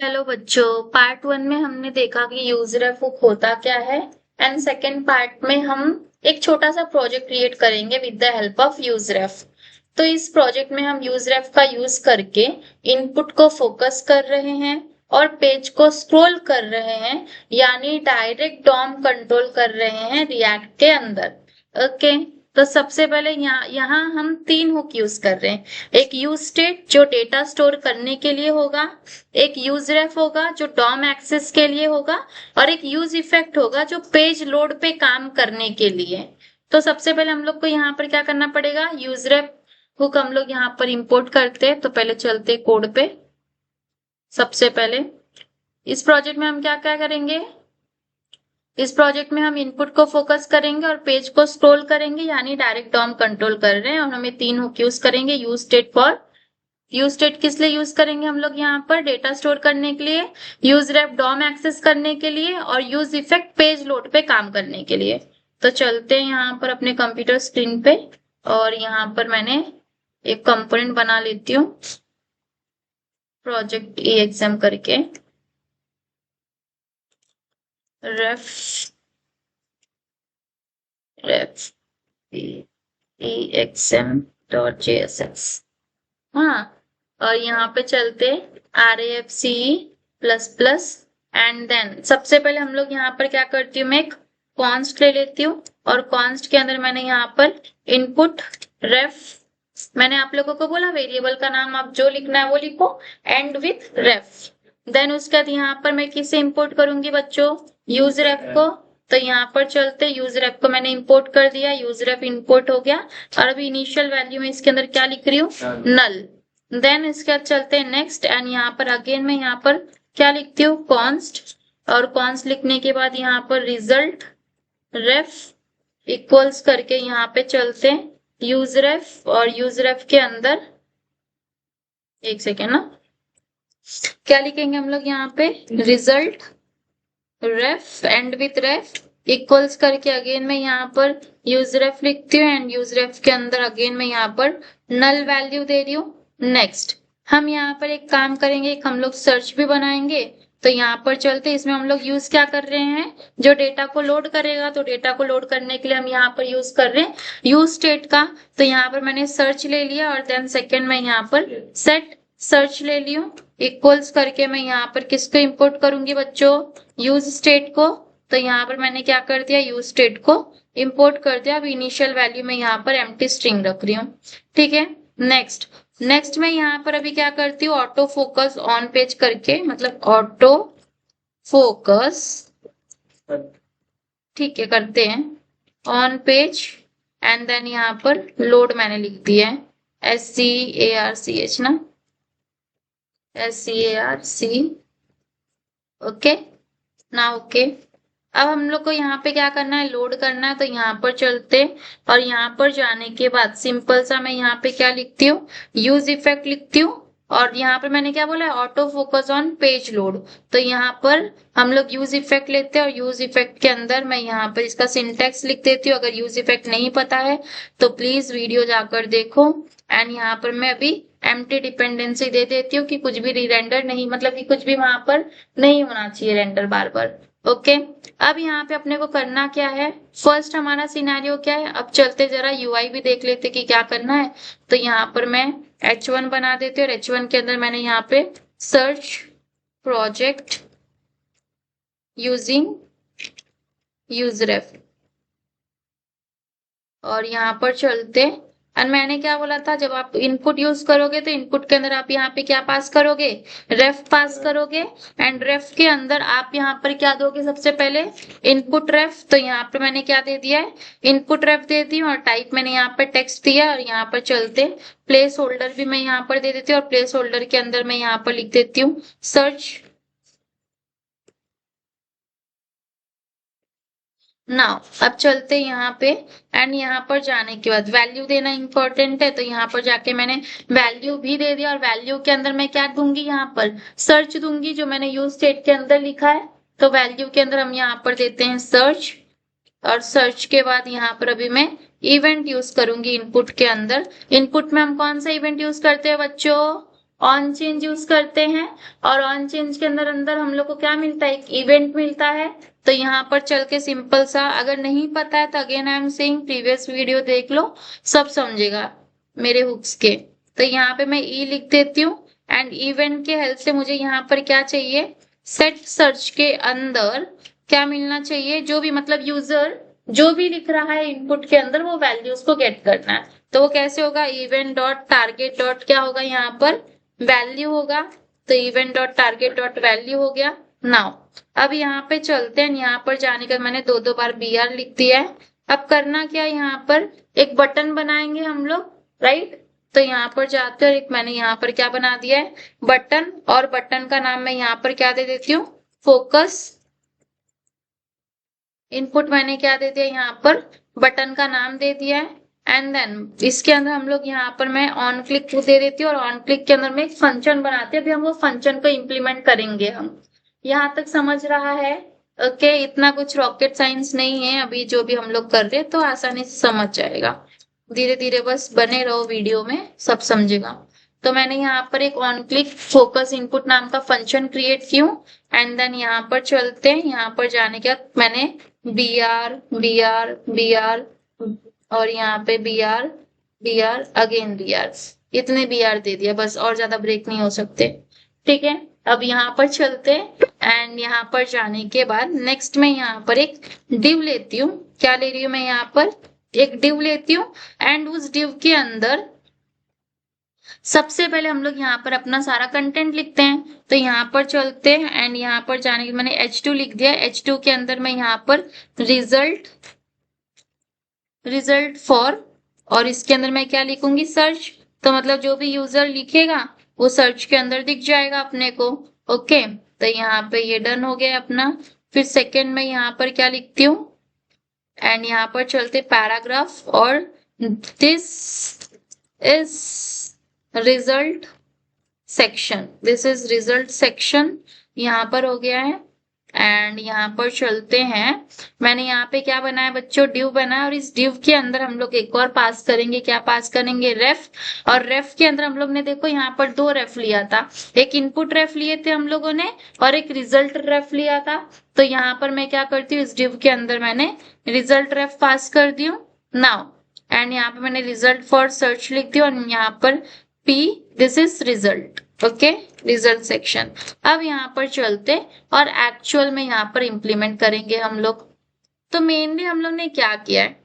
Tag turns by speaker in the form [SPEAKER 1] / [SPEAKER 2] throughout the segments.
[SPEAKER 1] Hello बच्चों, part one में हमने देखा कि यूजर हुक होता क्या है। एंड सेकेंड पार्ट में हम एक छोटा सा प्रोजेक्ट क्रिएट करेंगे विद द हेल्प ऑफ यूजरेफ। तो इस प्रोजेक्ट में हम यूजरेफ का यूज करके इनपुट को फोकस कर रहे हैं और पेज को स्क्रॉल कर रहे हैं, यानी डायरेक्ट डॉम कंट्रोल कर रहे हैं रिएक्ट के अंदर। ओके, तो सबसे पहले यहाँ हम तीन हुक यूज कर रहे हैं। एक यूज स्टेट जो डेटा स्टोर करने के लिए होगा, एक यूज रेफ होगा जो डॉम एक्सेस के लिए होगा, और एक यूज इफेक्ट होगा जो पेज लोड पे काम करने के लिए। तो सबसे पहले हम लोग को यहाँ पर क्या करना पड़ेगा, यूज रेफ हुक हम लोग यहाँ पर इंपोर्ट करते हैं। तो पहले चलते कोड पे। सबसे पहले इस प्रोजेक्ट में हम क्या क्या करेंगे, इस प्रोजेक्ट में हम इनपुट को फोकस करेंगे और पेज को स्क्रॉल करेंगे, यानी डायरेक्ट डॉम कंट्रोल कर रहे हैं। और हमें तीन हुक यूज करेंगे। Use state for, use state किस लिए यूज करेंगे हम लोग यहाँ पर, डेटा स्टोर करने के लिए। यूज रेफ डॉम एक्सेस करने के लिए, और यूज इफेक्ट पेज लोड पे काम करने के लिए। तो चलते हैं यहाँ पर अपने कंप्यूटर स्क्रीन पे, और यहाँ पर मैंने एक कंपोनेंट बना लेती हूँ प्रोजेक्ट ई एग्जाम करके। रेफ रेफ ई एग्जाम डॉट जेएसएक्स। हाँ, और यहाँ पे चलते RAFCE++ एंड देन सबसे पहले हम लोग यहाँ पर क्या करती हूँ, मैं एक कॉन्स्ट ले लेती हूँ, और कॉन्स्ट के अंदर मैंने यहाँ पर इनपुट रेफ, मैंने आप लोगों को बोला वेरिएबल का नाम आप जो लिखना है वो लिखो, एंड विथ रेफ। देन उसके बाद यहाँ पर मैं किसे इंपोर्ट करूंगी बच्चों, यूज रेफ को। तो यहाँ पर चलते, यूज रेफ को मैंने इंपोर्ट कर दिया, यूज रेफ इंपोर्ट हो गया। और अभी इनिशियल वैल्यू में इसके अंदर क्या लिख रही हूँ, नल। देन इसके बाद चलते हैं नेक्स्ट, एंड यहाँ पर अगेन मैं यहाँ पर क्या लिखती हूँ, कॉन्स्ट। और कॉन्स्ट लिखने के बाद यहाँ पर रिजल्ट रेफ इक्वल्स करके यहाँ पे चलते हैं यूज रेफ, और यूज रेफ के अंदर एक सेकेंड ना, क्या लिखेंगे हम लोग यहाँ पे, result ref and with ref equals करके अगेन मैं यहाँ पर यूज रेफ लिखती हूँ, एंड यूज रेफ के अंदर अगेन मैं यहाँ पर नल वैल्यू दे रही हूँ। नेक्स्ट हम यहाँ पर एक काम करेंगे, एक हम लोग सर्च भी बनाएंगे। तो यहाँ पर चलते, इसमें हम लोग यूज क्या कर रहे हैं, जो डेटा को लोड करेगा। तो डेटा को लोड करने के लिए हम यहाँ पर यूज कर रहे हैं यूज स्टेट का। तो यहाँ पर मैंने सर्च ले लिया, और देन सेकेंड मैं यहाँ पर सेट सर्च ले ली हूँ, इक्वल्स करके मैं यहाँ पर किसको इंपोर्ट करूंगी बच्चों, यूज स्टेट को। तो यहाँ पर मैंने क्या कर दिया, यूज स्टेट को इंपोर्ट कर दिया। अब इनिशियल वैल्यू में यहाँ पर एम्प्टी स्ट्रिंग रख रही हूँ, ठीक है। नेक्स्ट मैं यहाँ पर अभी क्या करती हूँ, ऑटो फोकस ऑन पेज करके, मतलब ऑटो फोकस, ठीक है, करते हैं ऑन पेज। एंड देन यहाँ पर लोड मैंने लिख दिया है SCARCH ना, SCARC। ओके ना, ओके। अब हम लोग को यहाँ पे क्या करना है, लोड करना है। तो यहाँ पर चलते, और यहाँ पर जाने के बाद सिंपल सा मैं यहाँ पे क्या लिखती हूँ, यूज इफेक्ट लिखती हूँ। और यहाँ पर मैंने क्या बोला है, auto focus on page load. तो यहाँ पर हम लोग यूज इफेक्ट लेते हैं, और यूज इफेक्ट के अंदर मैं यहाँ पर इसका सिंटेक्स लिख देती हूँ। अगर यूज इफेक्ट नहीं पता है तो प्लीज वीडियो जाकर देखो। एंड यहाँ पर मैं अभी एम्प्टी डिपेंडेंसी दे देती हूँ कि कुछ भी रीरेंडर नहीं, मतलब कि कुछ भी वहां पर नहीं होना चाहिए रेंडर बार बार। ओके, अब यहाँ पे अपने को करना क्या है, फर्स्ट हमारा सिनेरियो क्या है। अब चलते जरा यूआई भी देख लेते कि क्या करना है। तो यहाँ पर मैं H1 बना देती हूँ, और H1 के अंदर मैंने यहाँ पे सर्च प्रोजेक्ट यूजिंग यूजरेफ, और यहाँ पर चलते। और मैंने क्या बोला था, जब आप इनपुट यूज करोगे तो इनपुट के अंदर आप यहाँ पे क्या पास करोगे, रेफ पास करोगे। एंड रेफ के अंदर आप यहाँ पर क्या दोगे, सबसे पहले इनपुट रेफ। तो यहाँ पर मैंने क्या दे दिया है, इनपुट रेफ दे दी, और टाइप मैंने यहाँ पर टेक्स्ट दिया। और यहाँ पर चलते प्लेस होल्डर भी मैं यहाँ पर दे देती हूँ, और प्लेस होल्डर के अंदर मैं यहाँ पर लिख देती हूँ सर्च नाउ। अब चलते यहाँ पे, एंड यहाँ पर जाने के बाद वैल्यू देना इंपॉर्टेंट है। तो यहाँ पर जाके मैंने वैल्यू भी दे दिया, और वैल्यू के अंदर मैं क्या दूंगी, यहाँ पर सर्च दूंगी जो मैंने यूज स्टेट के अंदर लिखा है। तो वैल्यू के अंदर हम यहाँ पर देते हैं सर्च, और सर्च के बाद यहाँ पर अभी मैं इवेंट यूज करूंगी इनपुट के अंदर। इनपुट में हम कौन सा इवेंट यूज करते हैं बच्चों, ऑन चेंज यूज करते हैं और ऑन चेंज के अंदर अंदर हम लोग को क्या मिलता है, एक इवेंट मिलता है। तो यहाँ पर चल के सिंपल सा, अगर नहीं पता है तो again I am saying previous video देख लो, सब समझेगा मेरे हुक्स के। तो यहाँ पे मैं ई लिख देती हूँ एंड इवेंट के हेल्प से मुझे यहाँ पर क्या चाहिए, सेट सर्च के अंदर क्या मिलना चाहिए, जो भी मतलब यूजर जो भी लिख रहा है इनपुट के अंदर वो वैल्यूज को गेट करना है। तो वो कैसे होगा, इवेंट डॉट टारगेट डॉट क्या होगा, यहाँ पर वैल्यू होगा। तो event dot target dot value हो गया। नाउ अब यहाँ पे चलते हैं, यहाँ पर जाने का मैंने दो बार br लिख दिया है। अब करना क्या, यहाँ पर एक बटन बनाएंगे हम लोग, राइट। तो यहाँ पर जाते हैं, एक मैंने यहाँ पर क्या बना दिया है, बटन, और बटन का नाम मैं यहाँ पर क्या दे देती हूँ, फोकस। इनपुट मैंने क्या दे दिया, यहाँ पर बटन का नाम दे दिया है। एंड देन इसके अंदर हम लोग यहाँ पर मैं ऑन क्लिक दे देती हूँ, और ऑन क्लिक के अंदर में एक फंक्शन बनाते हैं। अभी हम वो फंक्शन को इम्प्लीमेंट करेंगे हम। यहाँ तक समझ रहा है? ओके, इतना कुछ रॉकेट साइंस नहीं है अभी जो भी हम लोग कर रहे हैं, तो आसानी से समझ जाएगा। धीरे धीरे बस बने रहो वीडियो में, सब समझेगा। तो मैंने यहाँ पर एक ऑन क्लिक फोकस इनपुट नाम का फंक्शन क्रिएट किया एंड देन यहाँ पर चलते हैं। यहाँ पर जाने के बाद मैंने br और यहाँ पे br अगेन br, इतने br दे दिया बस, और ज्यादा ब्रेक नहीं हो सकते। ठीक है, अब यहाँ पर चलते एंड यहाँ पर जाने के बाद नेक्स्ट में यहाँ पर एक div लेती हूँ। क्या ले रही हूँ मैं, यहाँ पर एक div लेती हूँ एंड उस div के अंदर सबसे पहले हम लोग यहाँ पर अपना सारा कंटेंट लिखते हैं। तो यहाँ पर चलते हैं एंड यहाँ पर जाने के मैंने h2 लिख दिया। h2 के अंदर मैं यहाँ पर रिजल्ट फॉर, और इसके अंदर मैं क्या लिखूंगी, सर्च। तो मतलब जो भी यूजर लिखेगा वो सर्च के अंदर दिख जाएगा अपने को। ओके, तो यहाँ पे ये डन हो गया अपना। फिर सेकेंड में यहाँ पर क्या लिखती हूँ एंड यहाँ पर चलते पैराग्राफ, और this is result section, this is result section यहाँ पर हो गया है। एंड यहाँ पर चलते हैं, मैंने यहाँ पे क्या बनाया बच्चों, डिव बनाया, और इस डिव के अंदर हम लोग एक और पास करेंगे। क्या पास करेंगे, रेफ। और रेफ के अंदर हम लोग ने देखो यहाँ पर दो रेफ लिया था, एक इनपुट रेफ लिए थे हम लोगों ने और एक रिजल्ट रेफ लिया था। तो यहाँ पर मैं क्या करती हूँ, इस डिव के अंदर मैंने रिजल्ट रेफ पास कर दी हूँ। नाउ एंड यहाँ पे मैंने रिजल्ट फॉर सर्च लिख दी, और यहाँ पर P, this is result. Okay, result section. अब यहाँ पर चलते और एक्चुअल में यहाँ पर इंप्लीमेंट करेंगे हम लोग। तो मेनली हम लोग ने क्या किया है,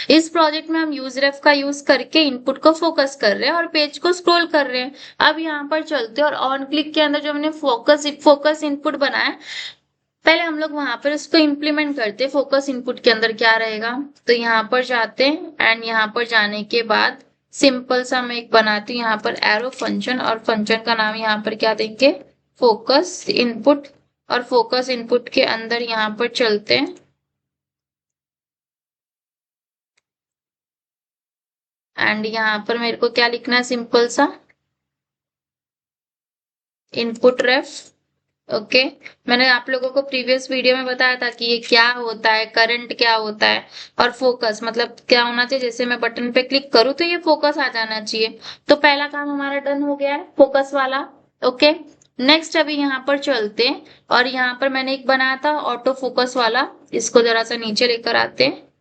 [SPEAKER 1] इस प्रोजेक्ट में हम यूजरेफ का यूज करके इनपुट को फोकस कर रहे हैं और पेज को स्क्रॉल कर रहे हैं। अब यहाँ पर चलते और ऑन क्लिक के अंदर जो हमने फोकस इनपुट बनाया, पहले हम लोग वहां पर उसको इम्प्लीमेंट करते। फोकस इनपुट के अंदर क्या रहेगा, तो यहाँ पर जाते हैं एंड यहाँ पर जाने के बाद सिंपल सा मैं एक बनाती हूँ यहाँ पर एरो फंक्शन, और फंक्शन का नाम यहाँ पर क्या देंगे, फोकस इनपुट। और फोकस इनपुट के अंदर यहाँ पर चलते हैं एंड यहाँ पर मेरे को क्या लिखना है, सिंपल सा इनपुट रेफ। ओके, मैंने आप लोगों को प्रीवियस वीडियो में बताया था कि ये क्या होता है, करंट क्या होता है, और फोकस मतलब क्या होना चाहिए। जैसे मैं बटन पे क्लिक करूँ तो ये फोकस आ जाना चाहिए। तो पहला काम हमारा डन हो गया है, फोकस वाला। ओके, नेक्स्ट अभी यहाँ पर चलते हैं, और यहाँ पर मैंने एक बनाया था ऑटो फोकस वाला, इसको जरा सा नीचे लेकर आते हैं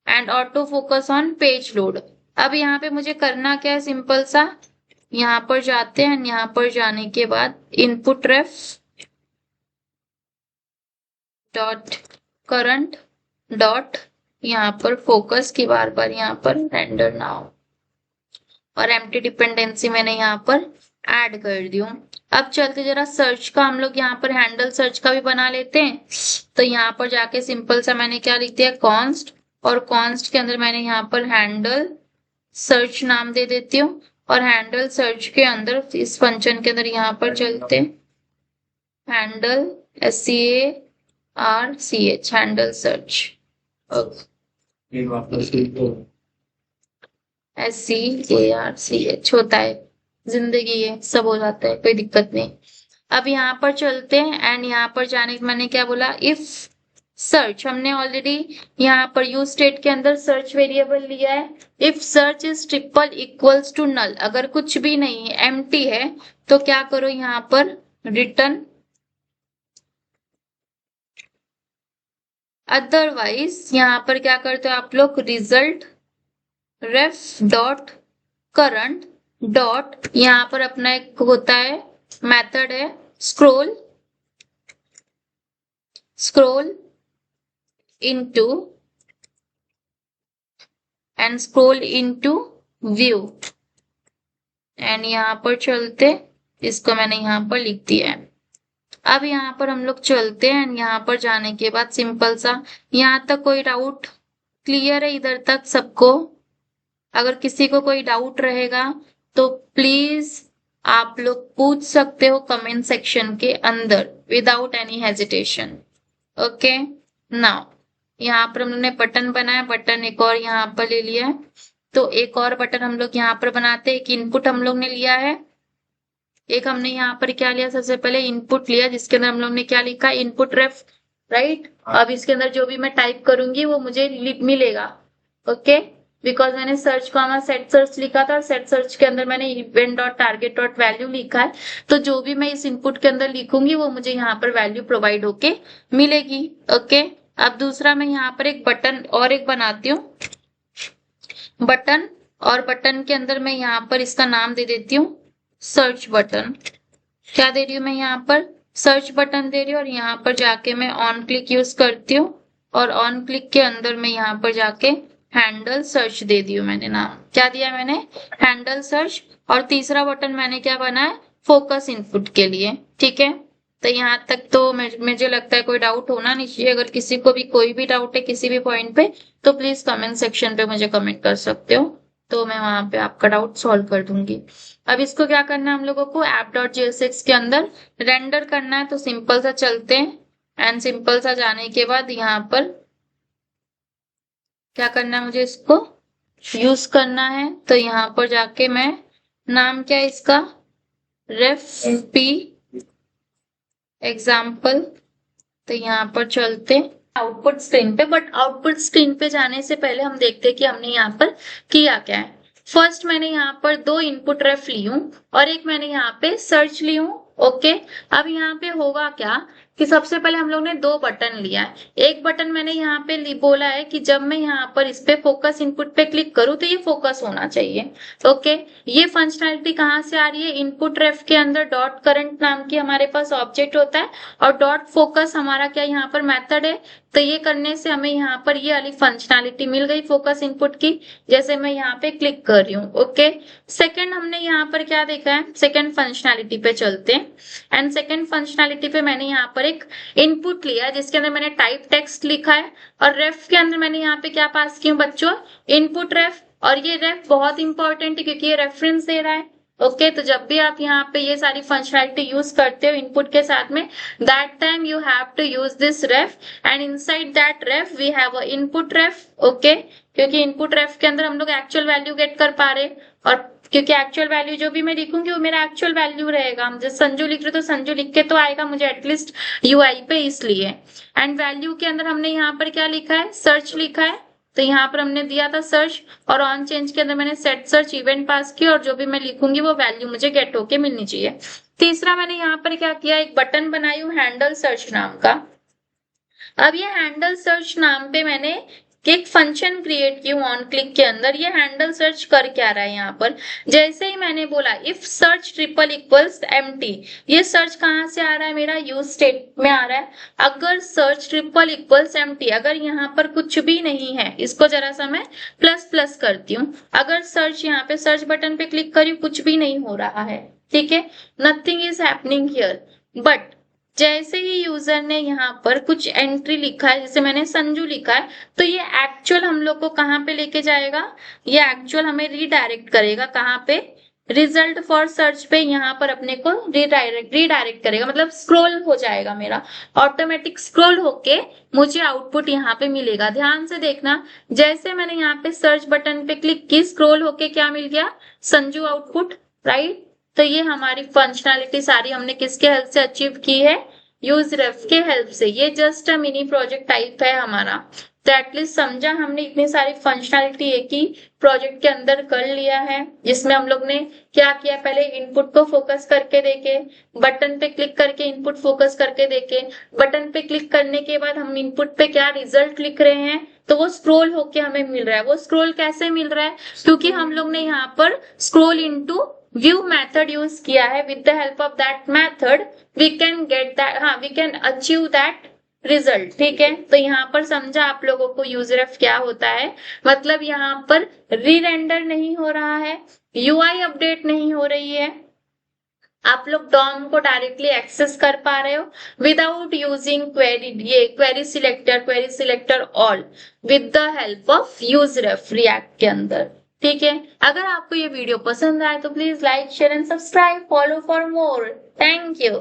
[SPEAKER 1] and auto focus on page load. अब यहाँ पे मुझे करना क्या है, सिंपल सा यहाँ पर जाते हैं, यहाँ पर जाने के बाद इनपुट रेफ डॉट करंट डॉट यहाँ पर फोकस की बार यहाँ पर रेंडर नाउ, और एम्प्टी डिपेंडेंसी मैंने यहाँ पर ऐड कर दी हूँ। अब चलते जरा सर्च का, हम लोग यहाँ पर हैंडल सर्च का भी बना लेते हैं। तो यहाँ पर जाके सिंपल सा मैंने क्या लिख दिया, कॉन्स्ट, और कॉन्स्ट के अंदर मैंने यहाँ पर हैंडल सर्च नाम दे देती हूँ। और हैंडल सर्च के अंदर इस फंक्शन के अंदर यहाँ पर चलते handle SCARCH, handle search SCARCH होता है, जिंदगी है, सब हो जाता है, कोई दिक्कत नहीं। अब यहाँ पर चलते हैं एंड यहाँ पर जाने मैंने क्या बोला, इफ सर्च, हमने ऑलरेडी यहाँ पर यूज स्टेट के अंदर सर्च वेरिएबल लिया है। If search is triple equals to null, अगर कुछ भी नहीं है, एम्प्टी है, तो क्या करो यहाँ पर रिटर्न, अदरवाइज यहाँ पर क्या करते हो आप लोग, रिजल्ट रेफ डॉट करंट डॉट, यहाँ पर अपना एक होता है मेथड है scroll, scroll into and scroll into view, and यहाँ पर चलते, इसको मैंने यहाँ पर लिख दिया है। अब यहाँ पर हम लोग चलते हैं, यहाँ पर जाने के बाद सिंपल सा, यहाँ तक कोई डाउट क्लियर है इधर तक सबको? अगर किसी को कोई डाउट रहेगा तो प्लीज आप लोग पूछ सकते हो कमेंट सेक्शन के अंदर without any hesitation. Okay, now यहाँ पर हमने बटन बनाया, बटन एक और यहाँ पर ले लिया है, तो एक और बटन हम लोग यहाँ पर बनाते हैं। एक इनपुट हम लोग ने लिया है, एक हमने यहाँ पर क्या लिया, सबसे पहले इनपुट लिया जिसके अंदर हम लोग ने क्या लिखा, इनपुट रेफ, राइट। अब इसके अंदर जो भी मैं टाइप करूंगी वो मुझे मिलेगा, ओके, बिकॉज मैंने सर्च कॉमा सेट सर्च लिखा था और सेट सर्च के अंदर मैंने event dot target dot value लिखा है, तो जो भी मैं इस इनपुट के अंदर लिखूंगी वो मुझे यहाँ पर वैल्यू प्रोवाइड होके मिलेगी। ओके, अब दूसरा मैं यहाँ पर एक बटन और एक बनाती हूँ, बटन, और बटन के अंदर मैं यहाँ पर इसका नाम दे देती हूँ सर्च बटन। क्या दे रही हूँ मैं यहाँ पर, सर्च बटन दे रही हूँ, और यहाँ पर जाके मैं ऑन क्लिक यूज करती हूँ, और ऑन क्लिक के अंदर मैं यहाँ पर जाके हैंडल सर्च दे दी हूँ, मैंने नाम क्या दिया, मैंने हैंडल सर्च। और तीसरा बटन मैंने क्या बनाया, फोकस इनपुट के लिए, ठीक है। तो यहाँ तक तो मुझे लगता है कोई डाउट होना नहीं चाहिए। अगर किसी को भी कोई भी डाउट है किसी भी पॉइंट पे, तो प्लीज कमेंट सेक्शन पे मुझे कमेंट कर सकते हो, तो मैं वहां पे आपका डाउट सॉल्व कर दूंगी। अब इसको क्या करना है हम लोगों को, app.jsx के अंदर रेंडर करना है, तो सिंपल सा चलते हैं, एंड सिंपल सा जाने के बाद यहाँ पर क्या करना है, मुझे इसको यूज करना है, तो यहाँ पर जाके मैं, नाम क्या है इसका, रेफ पी एग्जाम्पल, तो यहाँ पर चलते आउटपुट स्क्रीन पे। बट आउटपुट स्क्रीन पे जाने से पहले हम देखते हैं कि हमने यहाँ पर किया क्या है। फर्स्ट मैंने यहाँ पर 2 इनपुट रेफ ली हूँ और एक मैंने यहाँ पे सर्च ली हूँ। ओके, अब यहाँ पे होगा क्या कि सबसे पहले हम लोग ने 2 बटन लिया है। एक बटन मैंने यहाँ पे बोला है कि जब मैं यहाँ पर इस पे फोकस इनपुट पे क्लिक करूँ तो ये फोकस होना चाहिए। ओके, ये फंक्शनैलिटी कहाँ से आ रही है, इनपुट रेफ के अंदर डॉट करंट नाम की हमारे पास ऑब्जेक्ट होता है, और डॉट फोकस हमारा क्या यहाँ पर मेथड है। तो ये करने से हमें यहाँ पर ये वाली फंक्शनैलिटी मिल गई फोकस इनपुट की, जैसे मैं यहाँ पे क्लिक कर रही हूँ। ओके, सेकंड हमने यहाँ पर क्या देखा है, सेकंड फंक्शनैलिटी पे चलते हैं, एंड सेकंड फंक्शनैलिटी पे मैंने यहाँ पर एक इनपुट लिया जिसके अंदर मैंने टाइप टेक्स्ट लिखा है, और रेफ के अंदर मैंने यहाँ पे क्या पास की हूँ बच्चों, इनपुट रेफ। और ये रेफ बहुत इंपॉर्टेंट है क्योंकि ये रेफरेंस दे रहा है। ओके, तो जब भी आप यहाँ पे ये सारी फंक्शनैलिटी यूज करते हो इनपुट के साथ में, that time you have to use this ref, and inside that ref we have a input ref. Okay, क्योंकि इनपुट रेफ के अंदर हम लोग एक्चुअल वैल्यू गेट कर पा रहे, और क्योंकि एक्चुअल वैल्यू जो भी मैं लिखूंगी वो मेरा एक्चुअल वैल्यू रहेगा। हम जैसे संजू लिख रहे तो संजू लिख के तो आएगा मुझे एटलीस्ट यूआई पे, इसलिए। एंड वैल्यू के अंदर हमने यहाँ पर क्या लिखा है, सर्च लिखा है, तो यहाँ पर हमने दिया था सर्च, और ऑन चेंज के अंदर मैंने सेट सर्च इवेंट पास किया, और जो भी मैं लिखूंगी वो वैल्यू मुझे गेट होके मिलनी चाहिए। तीसरा मैंने यहाँ पर क्या किया, एक बटन बनाई हूँ हैंडल सर्च नाम का। अब ये हैंडल सर्च नाम पे मैंने एक फंक्शन क्रिएट की हूँ ऑन क्लिक के अंदर। ये हैंडल सर्च कर क्या रहा है, यहाँ पर जैसे ही मैंने बोला if search triple equals empty, ये सर्च कहाँ से आ रहा है, मेरा यूज स्टेट में आ रहा है। अगर सर्च ट्रिपल इक्वल्स एम्प्टी, अगर यहाँ पर कुछ भी नहीं है, इसको जरा सा मैं प्लस प्लस करती हूँ, अगर सर्च यहाँ पे सर्च बटन पे क्लिक करी, कुछ भी नहीं हो रहा है, ठीक है, nothing is happening here. But जैसे ही यूजर ने यहाँ पर कुछ एंट्री लिखा है, जैसे मैंने संजू लिखा है, तो ये एक्चुअल हम लोग को कहाँ पे लेके जाएगा, ये एक्चुअल हमें रीडायरेक्ट करेगा कहाँ पे, रिजल्ट फॉर सर्च पे, यहाँ पर अपने को रीडायरेक्ट करेगा, मतलब स्क्रॉल हो जाएगा मेरा, ऑटोमेटिक स्क्रॉल होके मुझे आउटपुट यहाँ पे मिलेगा। ध्यान से देखना, जैसे मैंने यहाँ पे सर्च बटन पे क्लिक की, स्क्रॉल होके क्या मिल गया, संजू आउटपुट, राइट। तो ये हमारी फंक्शनैलिटी सारी हमने किसके हेल्प से अचीव की है, यूज रेफ के हेल्प से। ये just a mini project type है हमारा। तो एटलीस्ट समझा हमने इतनी सारी फंक्शनैलिटी एक ही प्रोजेक्ट के अंदर कर लिया है, जिसमें हम लोग ने क्या किया, पहले इनपुट को फोकस करके देखे, बटन पे क्लिक करके इनपुट फोकस करके देखे, बटन पे क्लिक करने के बाद हम इनपुट पे क्या रिजल्ट लिख रहे हैं तो वो स्क्रॉल होके हमें मिल रहा है। वो स्क्रॉल कैसे मिल रहा है, क्योंकि हम लोग ने यहाँ पर scroll into view method use किया है। With the help of that method we can get that, we can achieve that result. ठीक है, तो यहाँ पर समझा आप लोगों को यूजरएफ क्या होता है, मतलब यहाँ पर री रेंडर नहीं हो रहा है, यूआई अपडेट नहीं हो रही है, आप लोग डॉम को डायरेक्टली एक्सेस कर पा रहे हो विदाउट यूजिंग क्वेरी, ये query selector all, with the help of useRef React के अंदर। ठीक है, अगर आपको ये वीडियो पसंद आए तो please like share and subscribe, follow for more. Thank you.